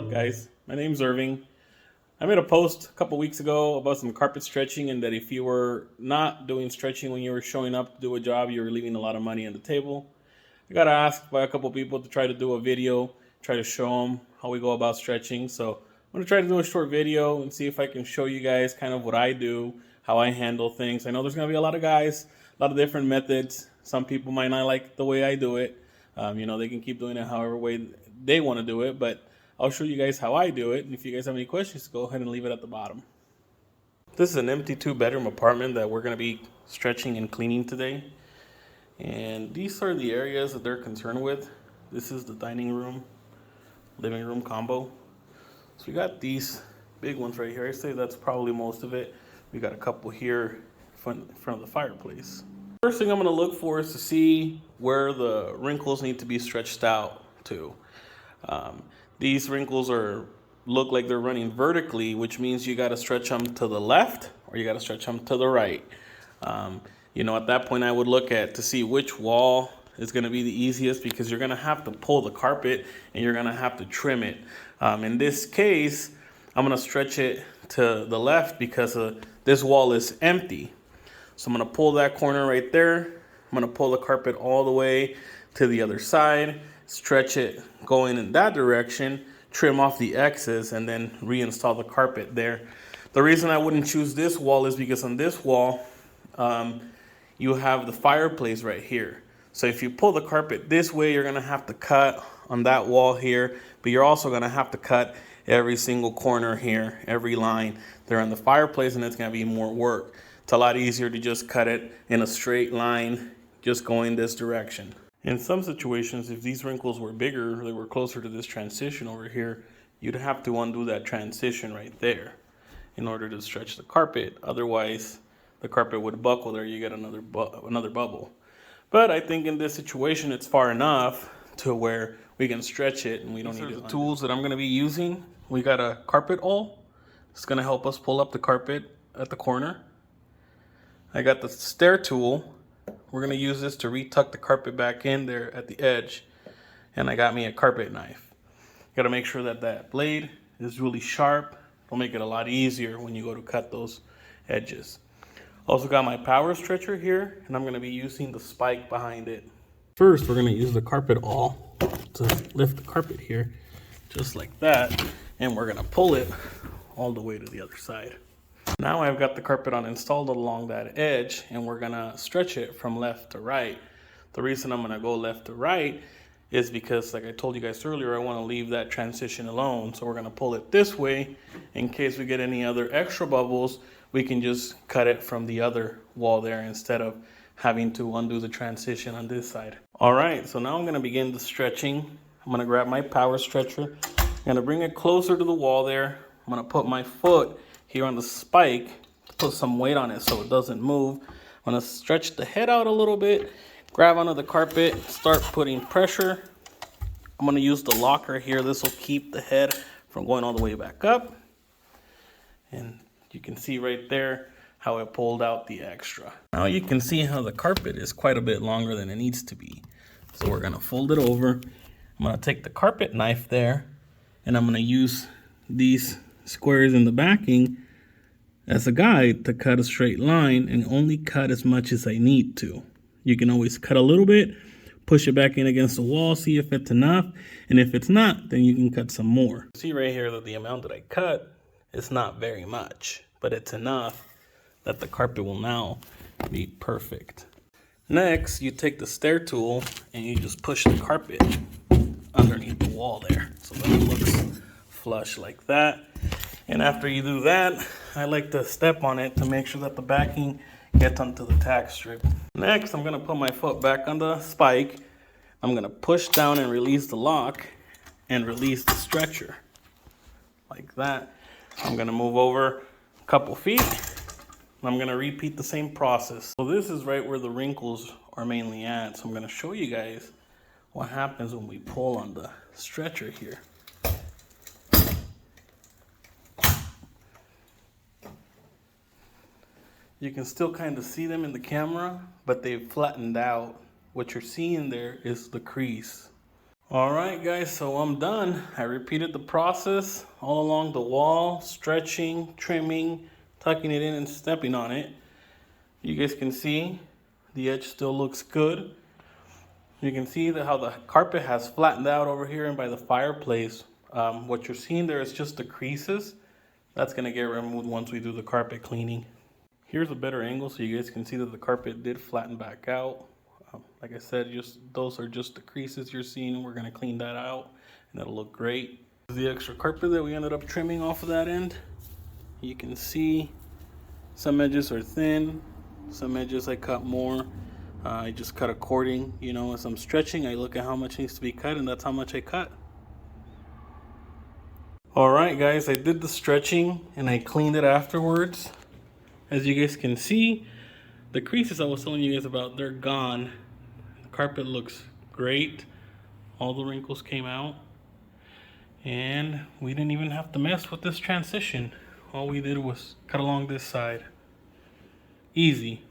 up, guys? My name's Irving. I made a post a couple weeks ago about some carpet stretching, and that if you were not doing stretching when you were showing up to do a job, you were leaving a lot of money on the table. I got asked by a couple people to try to do a video, try to show them how we go about stretching. So I'm going to try to do a short video and see if I can show you guys kind of what I do, how I handle things. I know there's going to be a lot of guys, a lot of different methods. Some people might not like the way I do it. They can keep doing it however way they want to do it, but I'll show you guys how I do it. And if you guys have any questions, go ahead and leave it at the bottom. This is an empty 2-bedroom apartment that we're going to be stretching and cleaning today. And these are the areas that they're concerned with. This is the dining room, living room combo. So we got these big ones right here. I say that's probably most of it. We got a couple here in front of the fireplace. First thing I'm going to look for is to see where the wrinkles need to be stretched out to. These wrinkles look like they're running vertically, which means you got to stretch them to the left or you got to stretch them to the right. At that point I would look to see which wall is going to be the easiest, because you're going to have to pull the carpet and you're going to have to trim it. In this case, I'm going to stretch it to the left because this wall is empty. So I'm going to pull that corner right there. I'm going to pull the carpet all the way to the other side, stretch it going in that direction, trim off the excess, and then reinstall the carpet there. The reason I wouldn't choose this wall is because on this wall, you have the fireplace right here. So if you pull the carpet this way, you're going to have to cut on that wall here, but you're also going to have to cut every single corner here, every line there on the fireplace, and it's going to be more work. It's a lot easier to just cut it in a straight line, just going this direction. In some situations, if these wrinkles were bigger, they were closer to this transition over here, you'd have to undo that transition right there in order to stretch the carpet. Otherwise, the carpet would buckle there. You get another bubble. But I think in this situation, it's far enough to where we can stretch it and we don't need the tools that I'm going to be using. We got a carpet awl. It's going to help us pull up the carpet at the corner. I got the stair tool. We're going to use this to retuck the carpet back in there at the edge. And I got me a carpet knife. Got to make sure that that blade is really sharp. It'll make it a lot easier when you go to cut those edges. Also got my power stretcher here, and I'm going to be using the spike behind it. First, we're going to use the carpet awl to lift the carpet here, just like that. And we're going to pull it all the way to the other side. Now I've got the carpet installed along that edge, and we're going to stretch it from left to right. The reason I'm going to go left to right is because, like I told you guys earlier, I want to leave that transition alone. So we're going to pull it this way. In case we get any other extra bubbles, we can just cut it from the other wall there instead of having to undo the transition on this side. All right, so now I'm going to begin the stretching. I'm going to grab my power stretcher. I'm going to bring it closer to the wall there. I'm going to put my foot here on the spike to put some weight on it so it doesn't move. I'm going to stretch the head out a little bit, grab onto the carpet, start putting pressure. I'm going to use the locker here. This will keep the head from going all the way back up. And you can see right there how it pulled out the extra. Now you can see how the carpet is quite a bit longer than it needs to be. So we're going to fold it over. I'm going to take the carpet knife there, and I'm going to use these squares in the backing as a guide to cut a straight line and only cut as much as I need to. You can always cut a little bit, push it back in against the wall, see if it's enough. And if it's not, then you can cut some more. See right here that the amount that I cut is not very much, but it's enough that the carpet will now be perfect. Next, you take the stair tool and you just push the carpet underneath the wall there so that it looks flush like that. And after you do that, I like to step on it to make sure that the backing gets onto the tack strip. Next, I'm going to put my foot back on the spike. I'm going to push down and release the lock and release the stretcher like that. I'm going to move over a couple feet. I'm going to repeat the same process. So this is right where the wrinkles are mainly at. So I'm going to show you guys what happens when we pull on the stretcher here. You can still kind of see them in the camera, but they've flattened out. What you're seeing there is the crease. All right, guys, so I'm done. I repeated the process all along the wall, stretching, trimming, tucking it in and stepping on it. You guys can see the edge still looks good. You can see how the carpet has flattened out over here and by the fireplace. What you're seeing there is just the creases. That's gonna get removed once we do the carpet cleaning. Here's a better angle so you guys can see that the carpet did flatten back out. Like I said, just those are just the creases you're seeing. We're gonna clean that out and that'll look great. The extra carpet that we ended up trimming off of that end. You can see some edges are thin, some edges I cut more. I just cut according, as I'm stretching, I look at how much needs to be cut and that's how much I cut. All right, guys, I did the stretching and I cleaned it afterwards. As you guys can see, the creases I was telling you guys about, they're gone. The carpet looks great. All the wrinkles came out. And we didn't even have to mess with this transition. All we did was cut along this side. Easy.